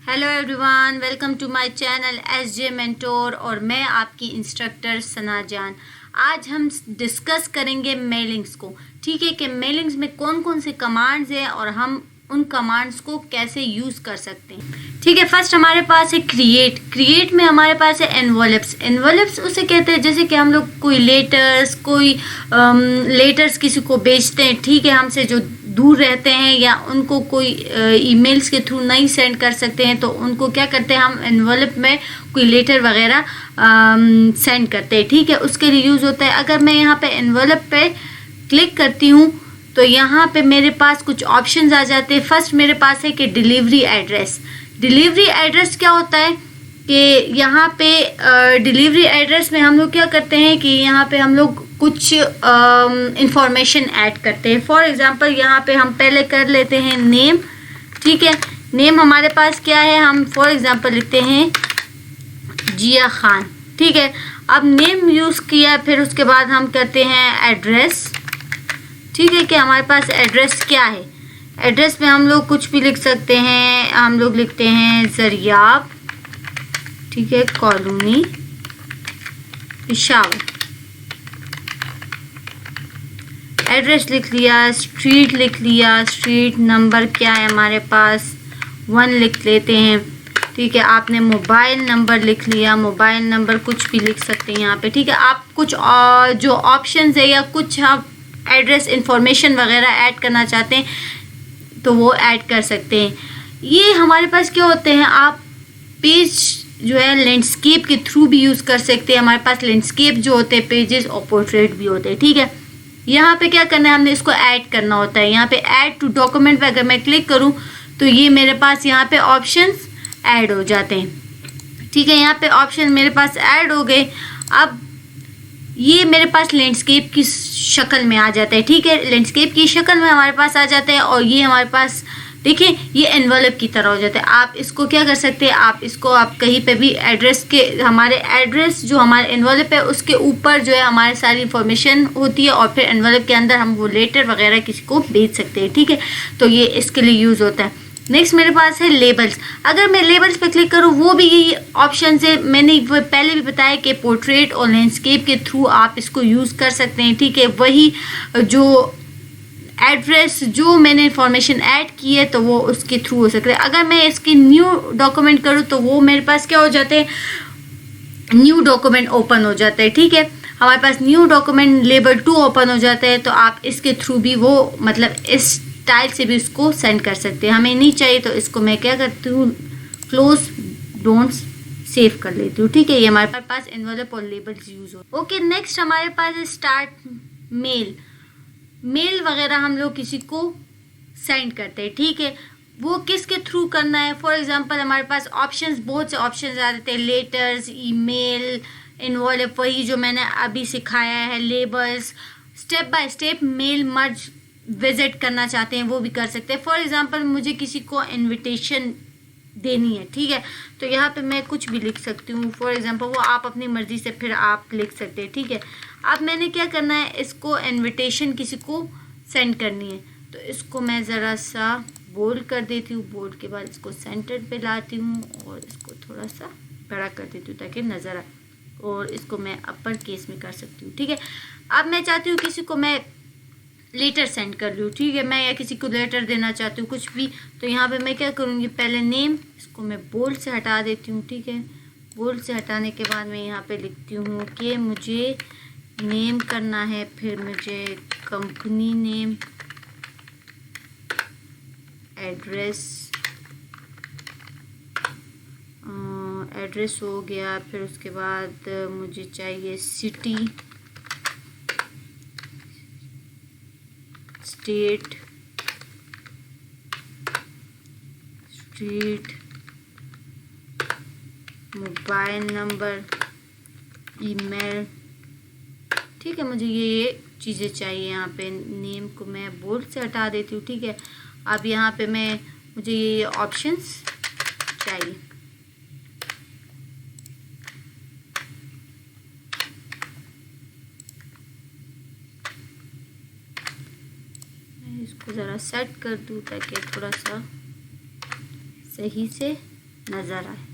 Hello everyone, welcome to my channel SJ mentor और मैं आपकी इंस्ट्रक्टर सना जान। आज हम डिस्कस करेंगे मेलिंग्स को। ठीक है कि मेलिंग्स में कौन कौन से कमांड्स हैं और हम उन कमांड्स को कैसे यूज़ कर सकते हैं। ठीक है, फर्स्ट हमारे पास है क्रिएट में हमारे पास है एनवलप्स उसे कहते हैं जैसे कि हम लोग कोई लेटर्स किसी को भेजते हैं। ठीक है, हमसे जो दूर रहते हैं या उनको कोई ईमेल्स के थ्रू नहीं सेंड कर सकते हैं तो उनको क्या करते हैं, हम एनवलप में कोई लेटर वगैरह सेंड करते हैं। ठीक है, उसके लिए यूज़ होता है। अगर मैं यहाँ पे एनवलप पे क्लिक करती हूँ तो यहाँ पे मेरे पास कुछ ऑप्शंस आ जाते हैं। फर्स्ट मेरे पास है कि डिलीवरी एड्रेस क्या होता है कि यहाँ पे डिलीवरी एड्रेस में हम लोग क्या करते हैं कि यहाँ पे हम लोग कुछ इंफॉर्मेशन ऐड करते हैं। फॉर एग्जांपल यहाँ पे हम पहले कर लेते हैं नेम। ठीक है, नेम हमारे पास क्या है, हम फॉर एग्जांपल लिखते हैं जिया खान। ठीक है, अब नेम यूज़ किया, फिर उसके बाद हम करते हैं एड्रेस। ठीक है कि हमारे पास एड्रेस क्या है, एड्रेस में हम लोग कुछ भी लिख सकते हैं। हम लोग लिखते हैं जरियाब, ठीक है, कॉलोनी, पेशावर। एड्रेस लिख लिया, स्ट्रीट लिख लिया, स्ट्रीट नंबर क्या है हमारे पास 1 लिख लेते हैं। ठीक है, आपने मोबाइल नंबर लिख लिया, मोबाइल नंबर कुछ भी लिख सकते हैं यहाँ पे। ठीक है, आप कुछ जो ऑप्शंस है या कुछ आप एड्रेस इंफॉर्मेशन वगैरह ऐड करना चाहते हैं तो वो ऐड कर सकते हैं। ये हमारे पास क्या होते हैं, आप पेज जो है लैंडस्केप के थ्रू भी यूज़ कर सकते हैं। हमारे पास लैंडस्केप जो होते हैं पेजेस और पोर्ट्रेट भी होते हैं। ठीक है, यहाँ पे क्या करना है, हमने इसको ऐड करना होता है। यहाँ पे ऐड टू डॉक्यूमेंट पे अगर मैं क्लिक करूँ तो ये मेरे पास यहाँ पे ऑप्शंस ऐड हो जाते हैं। ठीक है, यहाँ पे ऑप्शन मेरे पास ऐड हो गए। अब ये मेरे पास लैंडस्केप की शक्ल में आ जाता है। ठीक है, लैंडस्केप की शक्ल में हमारे पास आ जाता है और ये हमारे पास देखिए ये एनवलप की तरह हो जाता है। आप इसको क्या कर सकते हैं, आप कहीं पे भी एड्रेस के हमारे एड्रेस जो हमारे एनवलप है उसके ऊपर जो है हमारी सारी इंफॉर्मेशन होती है और फिर एनवलप के अंदर हम वो लेटर वगैरह किसी को भेज सकते हैं। ठीक है, तो ये इसके लिए यूज़ होता है। नेक्स्ट मेरे पास है लेबल्स। अगर मैं लेबल्स पे क्लिक करूँ वो भी यही ऑप्शन है। मैंने वो पहले भी बताया कि पोर्ट्रेट और लैंडस्केप के थ्रू आप इसको यूज़ कर सकते हैं। ठीक है, वही जो एड्रेस जो मैंने इंफॉर्मेशन ऐड की है तो वो उसके थ्रू हो सकता है। अगर मैं इसकी न्यू डॉक्यूमेंट करूँ तो वो मेरे पास क्या हो जाते हैं, न्यू डॉक्यूमेंट ओपन हो जाता है। ठीक है, हमारे पास न्यू डॉक्यूमेंट लेबल 2 ओपन हो जाता है तो आप इसके थ्रू भी वो मतलब इस स्टाइल से भी उसको सेंड कर सकते हैं। हमें नहीं चाहिए तो इसको मैं क्या करती हूँ, क्लोज डोंट सेव कर लेती हूँ। ठीक है, ये हमारे पास एनवलप और लेबल्स यूज हो। ओके, नेक्स्ट हमारे पास है स्टार्ट मेल वगैरह हम लोग किसी को सेंड करते हैं। ठीक है, वो किसके थ्रू करना है। फॉर एग्जांपल हमारे पास ऑप्शंस, बहुत से ऑप्शंस आ जाते हैं, लेटर्स, ईमेल, एनवलप, वही जो मैंने अभी सिखाया है, labels, step by step mail merge visit करना चाहते हैं वो भी कर सकते हैं। फॉर एग्जांपल मुझे किसी को इनविटेशन देनी है। ठीक है, तो यहाँ पे मैं कुछ भी लिख सकती हूँ। फॉर एग्जांपल वो आप अपनी मर्ज़ी से फिर आप लिख सकते हैं। ठीक है, अब मैंने क्या करना है, इसको इनविटेशन किसी को सेंड करनी है तो इसको मैं ज़रा सा बोल्ड कर देती हूँ। बोल्ड के बाद इसको सेंटर पे लाती हूँ और इसको थोड़ा सा बड़ा कर देती हूँ ताकि नज़र आए, और इसको मैं अपर केस में कर सकती हूँ। ठीक है, अब मैं चाहती हूँ किसी को मैं लेटर सेंड कर लूँ। ठीक है, मैं या किसी को लेटर देना चाहती हूँ कुछ भी, तो यहाँ पे मैं क्या करूँगी, पहले नेम, इसको मैं बोल्ड से हटा देती हूँ। ठीक है, बोल्ड से हटाने के बाद मैं यहाँ पे लिखती हूँ कि मुझे नेम करना है, फिर मुझे कंपनी नेम, एड्रेस हो गया, फिर उसके बाद मुझे चाहिए city, state, street, mobile number, email. ठीक है, मुझे ये चीज़ें चाहिए। यहाँ पे नेम को मैं बोल्ड से हटा देती हूँ। ठीक है, अब यहाँ पे मुझे ये ऑप्शंस चाहिए। मैं इसको ज़रा सेट कर दूँ ताकि थोड़ा सा सही से नज़र आए।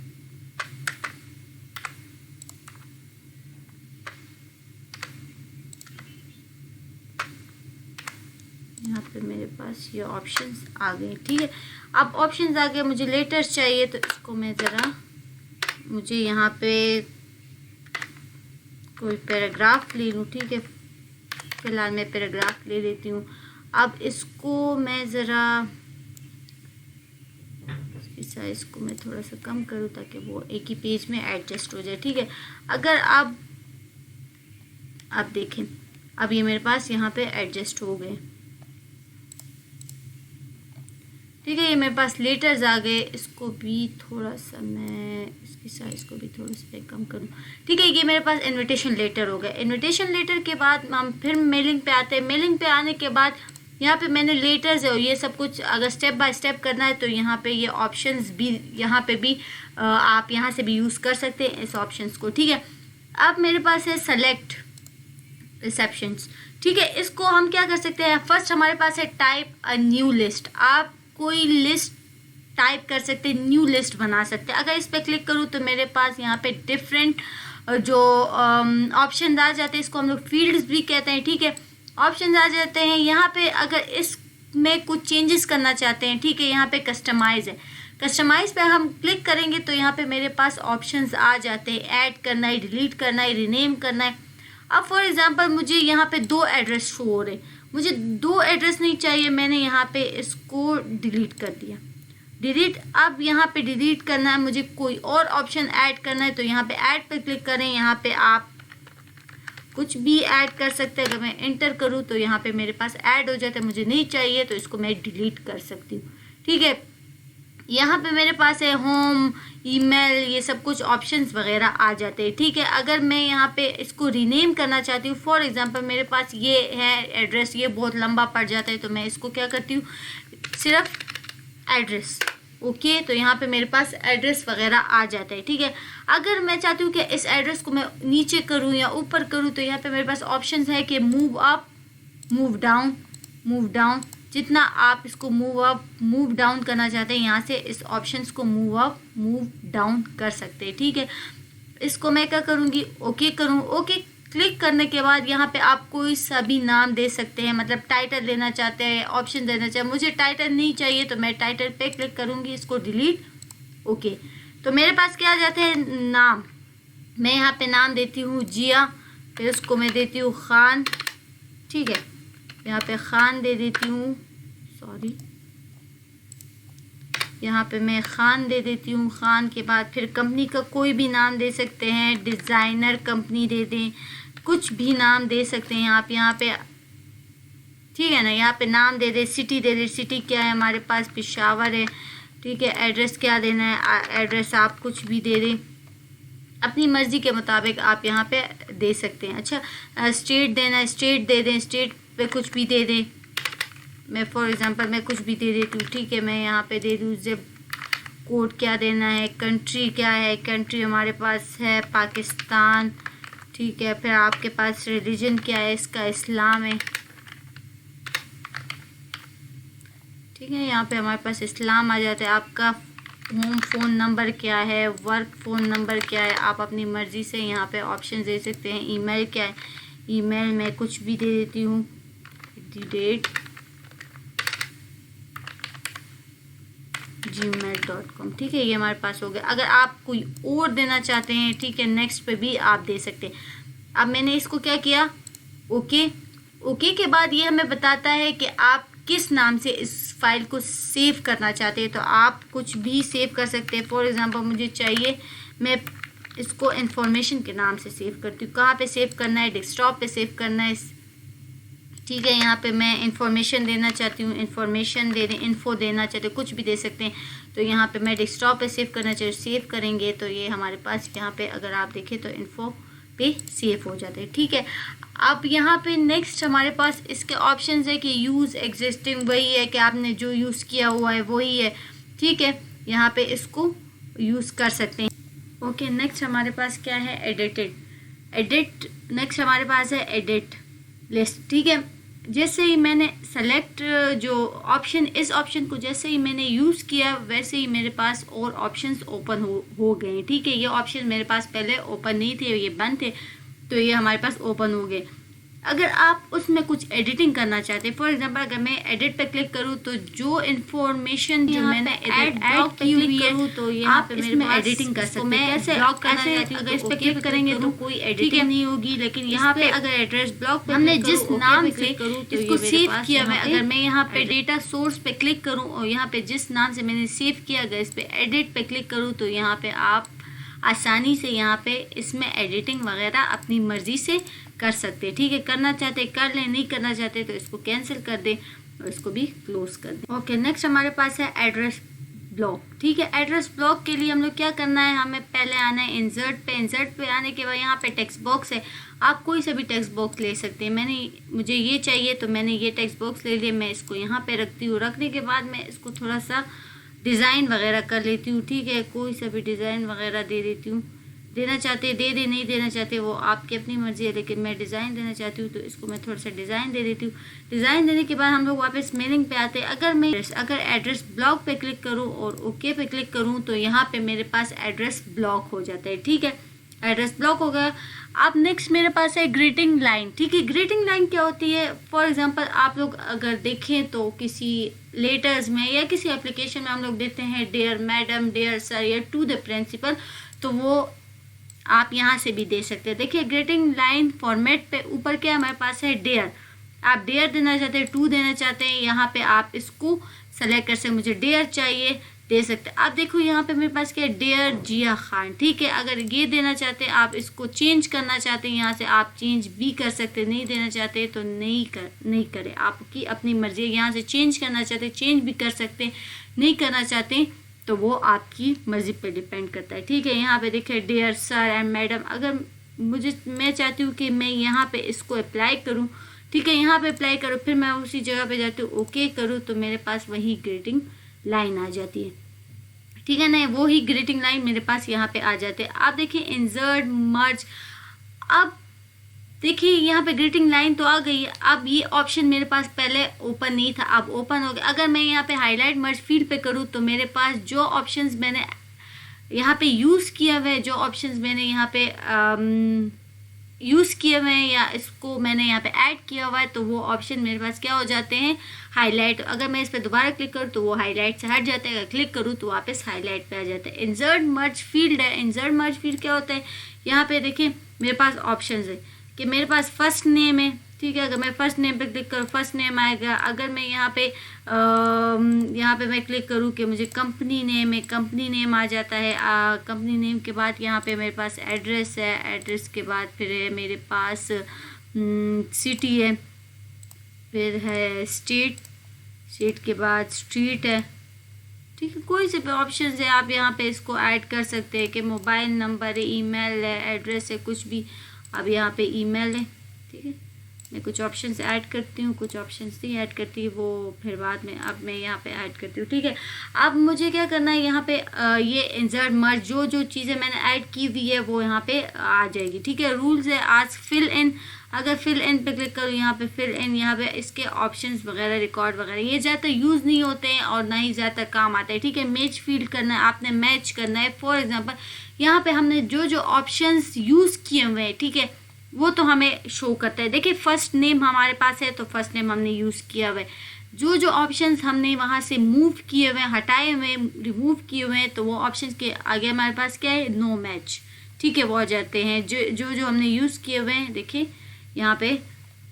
यहाँ पे मेरे पास ये ऑप्शंस आ गए। ठीक है, अब ऑप्शंस आ गए, मुझे लेटर्स चाहिए तो इसको मैं ज़रा, मुझे यहाँ पे कोई पैराग्राफ ले लूँ। ठीक है, फ़िलहाल मैं पैराग्राफ ले लेती हूँ। अब इसको मैं ज़रा, इसकी साइज़ को मैं थोड़ा सा कम करूँ ताकि वो एक ही पेज में एडजस्ट हो जाए। ठीक है, अगर आप देखें, अब ये मेरे पास यहाँ पे एडजस्ट हो गए। ठीक है, ये मेरे पास लेटर्स आ गए। इसको भी थोड़ा सा मैं, इसकी साइज़ को भी थोड़ा सा कम करूँ। ठीक है, ये मेरे पास इनविटेशन लेटर हो गया। इनविटेशन लेटर के बाद हम फिर मेलिंग पे आते हैं। मेलिंग पे आने के बाद यहाँ पे मैंने लेटर्स है और ये सब कुछ अगर स्टेप बाय स्टेप करना है तो यहाँ पे ये ऑप्शंस भी, यहाँ पे भी आप यहाँ से भी यूज़ कर सकते हैं इस ऑप्शंस को। ठीक है, अब मेरे पास है सेलेक्ट रिसेप्शंस। ठीक है, इसको हम क्या कर सकते हैं, फर्स्ट हमारे पास है टाइप अ न्यू लिस्ट। आप कोई लिस्ट टाइप कर सकते हैं, न्यू लिस्ट बना सकते हैं। अगर इस पर क्लिक करूँ तो मेरे पास यहाँ पे डिफरेंट जो ऑप्शन आ जाते हैं, इसको हम लोग फील्ड्स भी कहते हैं। ठीक है, ऑप्शन आ जाते हैं यहाँ पे। अगर इसमें कुछ चेंजेस करना चाहते हैं, ठीक है, यहाँ पे कस्टमाइज है। कस्टमाइज पे हम क्लिक करेंगे तो यहाँ पे मेरे पास ऑप्शंस आ जाते हैं, ऐड करना है, डिलीट करना है, रीनेम करना है। अब फॉर एग्जांपल मुझे यहाँ पे 2 एड्रेस शो हो रहे, मुझे 2 एड्रेस नहीं चाहिए, मैंने यहाँ पे इसको डिलीट कर दिया। डिलीट, अब यहाँ पे डिलीट करना है, मुझे कोई और ऑप्शन ऐड करना है तो यहाँ पे ऐड पे क्लिक करें। यहाँ पे आप कुछ भी ऐड कर सकते हैं। अगर मैं एंटर करूँ तो यहाँ पे मेरे पास ऐड हो जाता है, मुझे नहीं चाहिए तो इसको मैं डिलीट कर सकती हूँ। ठीक है, यहाँ पे मेरे पास है होम, ईमेल, ये सब कुछ ऑप्शंस वगैरह आ जाते हैं। ठीक है, अगर मैं यहाँ पे इसको रीनेम करना चाहती हूँ, फॉर एग्जांपल मेरे पास ये है एड्रेस, ये बहुत लंबा पड़ जाता है तो मैं इसको क्या करती हूँ, सिर्फ एड्रेस। ओके, तो यहाँ पे मेरे पास एड्रेस वगैरह आ जाता है। ठीक है, अगर मैं चाहती हूँ कि इस एड्रेस को मैं नीचे करूँ या ऊपर करूँ तो यहाँ पे मेरे पास ऑप्शंस है कि move up, move down, move down. जितना आप इसको मूव अप, मूव डाउन करना चाहते हैं, यहाँ से इस ऑप्शंस को मूव अप, मूव डाउन कर सकते हैं। ठीक है, इसको मैं क्या करूँगी, ओके करूँ। ओके क्लिक करने के बाद यहाँ पे आप कोई सा भी नाम दे सकते हैं, मतलब टाइटल देना चाहते हैं, ऑप्शन देना चाहते हैं। मुझे टाइटल नहीं चाहिए तो मैं टाइटल पे क्लिक करूँगी, इसको डिलीट। ओके, तो मेरे पास क्या आ जाते हैं, नाम। मैं यहाँ पे नाम देती हूँ जिया, फिर उसको मैं देती हूँ खान। ठीक है, यहाँ पे खान दे देती हूँ, सॉरी, यहाँ पे मैं खान दे देती हूँ। खान के बाद फिर कंपनी का कोई भी नाम दे सकते हैं, डिज़ाइनर कंपनी दे दें, कुछ भी नाम दे सकते हैं आप यहाँ पे। ठीक है ना, यहाँ पे नाम दे दे, सिटी दे दे, सिटी क्या है हमारे पास, पेशावर है। ठीक है, एड्रेस क्या देना है, एड्रेस आप कुछ भी दे दें, अपनी मर्ज़ी के मुताबिक आप यहाँ पे दे सकते हैं। अच्छा, स्टेट देना है, स्टेट दे दें, स्टेट पे कुछ भी दे दें। मैं फॉर एग्जांपल मैं कुछ भी दे देती हूँ। ठीक है, मैं यहाँ पे दे दूँ जिप कोड क्या देना है, कंट्री क्या है, कंट्री हमारे पास है पाकिस्तान। ठीक है, फिर आपके पास रिलीजन क्या है, इसका इस्लाम है। ठीक है, यहाँ पे हमारे पास इस्लाम आ जाता है। आपका होम फ़ोन नंबर क्या है, वर्क फ़ोन नंबर क्या है, आप अपनी मर्ज़ी से यहाँ पे ऑप्शन दे सकते हैं। ईमेल क्या है, ईमेल मैं कुछ भी दे देती हूँ, डेट gmail.com। ठीक है, ये हमारे पास हो गया। अगर आप कोई और देना चाहते हैं, ठीक है, नेक्स्ट पे भी आप दे सकते हैं। अब मैंने इसको क्या किया, ओके। ओके के बाद ये हमें बताता है कि आप किस नाम से इस फाइल को सेव करना चाहते हैं, तो आप कुछ भी सेव कर सकते हैं। फॉर एग्जांपल मुझे चाहिए, मैं इसको इन्फॉर्मेशन के नाम से सेव करती हूँ। कहाँ पे सेव करना है, डेस्कटॉप पे सेव करना है। ठीक है, यहाँ पे मैं इन्फॉर्मेशन देना चाहती हूँ, इन्फॉर्मेशन दे दें, इन्फो देना चाहते हैं, कुछ भी दे सकते हैं। तो यहाँ पे मैं डेस्कटॉप पे सेव करना चाहिए, सेव करेंगे तो ये हमारे पास यहाँ पे अगर आप देखें तो इन्फो पे सेव हो जाते हैं। ठीक है, अब यहाँ पे नेक्स्ट हमारे पास इसके ऑप्शंस है कि यूज़ एग्जिस्टिंग, वही है कि आपने जो यूज़ किया हुआ है वही है। ठीक है, यहाँ पे इसको यूज़ कर सकते हैं। ओके, नेक्स्ट हमारे पास क्या है, एडिटेड, एडिट। नेक्स्ट हमारे पास है एडिट लिस्ट। ठीक है, जैसे ही मैंने सेलेक्ट जो ऑप्शन, इस ऑप्शन को जैसे ही मैंने यूज़ किया वैसे ही मेरे पास और ऑप्शंस ओपन हो गए। ठीक है, ये ऑप्शन मेरे पास पहले ओपन नहीं थे, ये बंद थे, तो ये हमारे पास ओपन हो गए। अगर आप उसमें कुछ एडिटिंग करना चाहते हैं, फॉर एग्जांपल अगर मैं एडिट पे क्लिक करूँ तो जो इन्फॉर्मेशन जो मैंने ऐड की हुई है तो यहाँ पे मेरे पास एडिटिंग कर सकते हैं। मैं ऐसे अगर इस पे क्लिक करेंगे तो कोई एडिटिंग नहीं होगी, लेकिन यहाँ पे अगर एड्रेस ब्लॉक पे हमने जिस नाम से इसको सेव किया है, अगर मैं यहाँ पे डेटा सोर्स पे क्लिक करूँ और यहाँ पे जिस नाम से मैंने सेव किया, अगर इस पे एडिट पे क्लिक करूँ तो यहाँ पे आप आसानी से यहाँ पे इसमें एडिटिंग वगैरह अपनी मर्जी से कर सकते हैं। ठीक है, करना चाहते कर लें, नहीं करना चाहते तो इसको कैंसिल कर दें और इसको भी क्लोज कर दें। ओके, नेक्स्ट हमारे पास है एड्रेस ब्लॉक। ठीक है, एड्रेस ब्लॉक के लिए हम लोग क्या करना है, हमें पहले आना है इंसर्ट पे। इंसर्ट पे आने के बाद यहाँ पे टेक्स्ट बॉक्स है, आप कोई सा भी टेक्स्ट बॉक्स ले सकते हैं। मुझे ये चाहिए तो मैंने ये टेक्स्ट बॉक्स ले लिया, मैं इसको यहाँ पे रखती हूँ। रखने के बाद मैं इसको थोड़ा सा डिज़ाइन वगैरह कर लेती हूँ। ठीक है, कोई सा भी डिज़ाइन वगैरह दे देती हूँ, देना चाहते दे दे, नहीं देना चाहते वो आपकी अपनी मर्जी है, लेकिन मैं डिज़ाइन देना चाहती हूँ तो इसको मैं थोड़ा सा डिज़ाइन दे देती हूँ। डिज़ाइन देने के बाद हम लोग वापस मेलिंग पे आते हैं। अगर एड्रेस ब्लॉक पे क्लिक करूँ और ओके पे क्लिक करूँ तो यहाँ पे मेरे पास एड्रेस ब्लॉक हो जाता है। ठीक है, एड्रेस ब्लॉक हो गया। अब नेक्स्ट मेरे पास है ग्रीटिंग लाइन। ठीक है, ग्रीटिंग लाइन क्या होती है, फॉर एग्जांपल आप लोग अगर देखें तो किसी लेटर्स में या किसी एप्लीकेशन में हम लोग देते हैं डियर मैडम, डियर सर या टू द प्रिंसिपल, तो वो आप यहाँ से भी दे सकते हैं। देखिए ग्रीटिंग लाइन फॉर्मेट पे ऊपर क्या हमारे पास है डियर, आप डियर देना चाहते हैं, टू देना चाहते हैं, यहाँ पे आप इसको सेलेक्ट कर सकते हैं। मुझे डियर चाहिए, दे सकते हैं। आप देखो यहाँ पे मेरे पास क्या है, डियर जिया खान। ठीक है, अगर ये देना चाहते हैं, आप इसको चेंज करना चाहते हैं, यहाँ से आप चेंज भी कर सकते हैं। नहीं देना चाहते तो नहीं करें, आपकी अपनी मर्जी है। यहाँ से चेंज करना चाहते हैं चेंज भी कर सकते हैं, नहीं करना चाहते तो वो आपकी मर्जी पे डिपेंड करता है। ठीक है, यहाँ पे देखिए डियर सर एंड मैडम, अगर मैं चाहती हूँ कि मैं यहाँ पे इसको अप्लाई करूँ, ठीक है, यहाँ पे अप्लाई करूँ, फिर मैं उसी जगह पे जाती हूँ ओके करूँ तो मेरे पास वही ग्रीटिंग लाइन आ जाती है। ठीक है ना, वो ही ग्रीटिंग लाइन मेरे पास यहाँ पे आ जाते हैं। आप देखिए इंसर्ट मर्ज, अब देखिए यहाँ पे ग्रीटिंग लाइन तो आ गई है। अब ये ऑप्शन मेरे पास पहले ओपन नहीं था, अब ओपन हो गया। अगर मैं यहाँ पे हाईलाइट मर्ज फील्ड पे करूँ तो मेरे पास जो ऑप्शंस मैंने यहाँ पे यूज़ किया हुआ है, जो ऑप्शंस मैंने यहाँ पे यूज़ किए हुए हैं या इसको मैंने यहाँ पे ऐड किया हुआ है, तो वो ऑप्शन मेरे पास क्या हो जाते हैं, हाईलाइट। अगर मैं इस पर दोबारा क्लिक करूँ तो वो हाईलाइट से हट जाता है, अगर क्लिक करूँ तो वापस हाईलाइट पे आ जाता है। इंसर्ट मर्ज फील्ड है, इंसर्ट मर्ज फील्ड क्या होता है, यहाँ पे देखिए मेरे पास ऑप्शन है कि मेरे पास फर्स्ट नेम है। ठीक है, अगर मैं फर्स्ट नेम पे क्लिक करूँ फर्स्ट नेम आएगा। अगर मैं यहाँ पे मैं क्लिक करूँ कि मुझे कंपनी नेम है, कंपनी नेम आ जाता है। कंपनी नेम के बाद यहाँ पे मेरे पास एड्रेस है, एड्रेस के बाद फिर है मेरे पास सिटी है, फिर है स्टेट के बाद स्ट्रीट है। ठीक है, कोई से भी ऑप्शन है, आप यहाँ पे इसको ऐड कर सकते हैं कि मोबाइल नंबर है, ईमेल है, एड्रेस है, कुछ भी। अब यहाँ पे ईमेल है। ठीक है, मैं कुछ ऑप्शंस ऐड करती हूँ, कुछ ऑप्शंस नहीं ऐड करती, वो फिर बाद में अब मैं यहाँ पे ऐड करती हूँ। ठीक है, अब मुझे क्या करना है, यहाँ पे ये इंसर्ट मर्ज जो चीज़ें मैंने ऐड की हुई है वो यहाँ पे आ जाएगी। ठीक है, रूल्स है आज फिल इन, अगर फिल इन पे क्लिक करूँ यहाँ पे फिल इन, यहाँ पे इसके ऑप्शंस वगैरह रिकॉर्ड वगैरह ये ज़्यादा यूज़ नहीं होते हैं और ना ही ज़्यादा काम आता है। ठीक है, मैच फील्ड करना है, आपने मैच करना है। फॉर एग्जांपल यहाँ पे हमने जो ऑप्शंस यूज़ किए हुए हैं, ठीक है, वो तो हमें शो करता है। देखिए फर्स्ट नेम हमारे पास है तो फर्स्ट नेम हमने यूज़ किया हुआ है। जो ऑप्शंस हमने वहाँ से मूव किए हुए हैं, हटाए हुए हैं, रिमूव किए हुए हैं, तो वो ऑप्शंस के आगे हमारे पास क्या है, नो मैच। ठीक है, वो आ जाते हैं। जो हमने यूज़ किए हुए हैं, देखिए यहाँ पे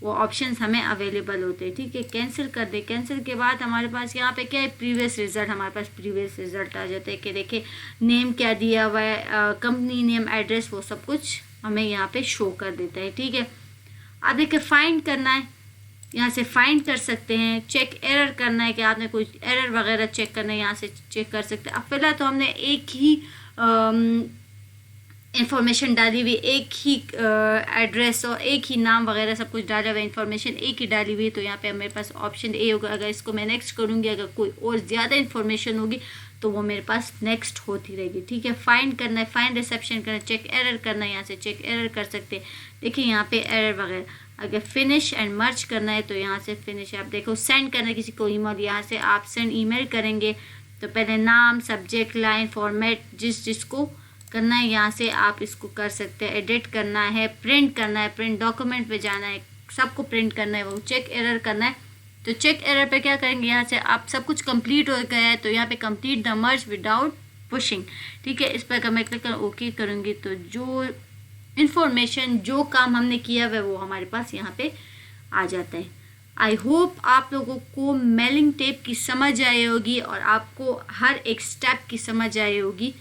वो ऑप्शंस हमें अवेलेबल होते हैं। ठीक है, कैंसिल कर दे। कैंसिल के बाद हमारे पास यहाँ पे क्या है, प्रीवियस रिजल्ट, हमारे पास प्रीवियस रिजल्ट आ जाते हैं कि देखिए नेम क्या दिया हुआ है, कंपनी नेम, एड्रेस, वो सब कुछ हमें यहाँ पे शो कर देता है। ठीक है, अब देखिए फाइंड करना है, यहाँ से फाइंड कर सकते हैं। चेक एरर करना है कि आपने कोई एरर वगैरह चेक करना है, यहाँ से चेक कर सकते हैं। अब फिलहाल तो हमने एक ही इंफॉर्मेशन डाली हुई, एक ही एड्रेस और एक ही नाम वगैरह सब कुछ डाला हुआ, इंफॉर्मेशन एक ही डाली हुई, तो यहाँ पे मेरे पास ऑप्शन ए होगा। अगर इसको मैं नेक्स्ट करूँगी, अगर कोई और ज़्यादा इन्फॉर्मेशन होगी तो वो मेरे पास नेक्स्ट होती रहेगी। ठीक है, फाइंड करना है, फाइंड रिसेप्शन करना है, चेक एरर करना है, यहाँ से चेक एरर कर सकते हैं। देखिए यहाँ पे एरर वगैरह, अगर फिनिश एंड मर्ज करना है तो यहाँ से फिनिश, आप देखो सेंड करना है किसी को ईमेल, यहाँ से आप सेंड ईमेल करेंगे तो पहले नाम, सब्जेक्ट लाइन, फॉर्मेट जिसको करना है यहाँ से आप इसको कर सकते हैं। एडिट करना है, प्रिंट करना है, प्रिंट डॉक्यूमेंट पे जाना है, सबको प्रिंट करना है, वो चेक एरर करना है। तो चेक एरर पे क्या करेंगे, यहाँ से आप सब कुछ कंप्लीट हो गया है तो यहाँ पे complete the merge without pushing, ठीक है। इस पर अगर मैं क्लिक कर ओके करूँगी तो जो इन्फॉर्मेशन, जो काम हमने किया हुआ है वो हमारे पास यहाँ पे आ जाता है। आई होप आप लोगों को मेलिंग टेप की समझ आई होगी और आपको हर एक स्टेप की समझ आई होगी।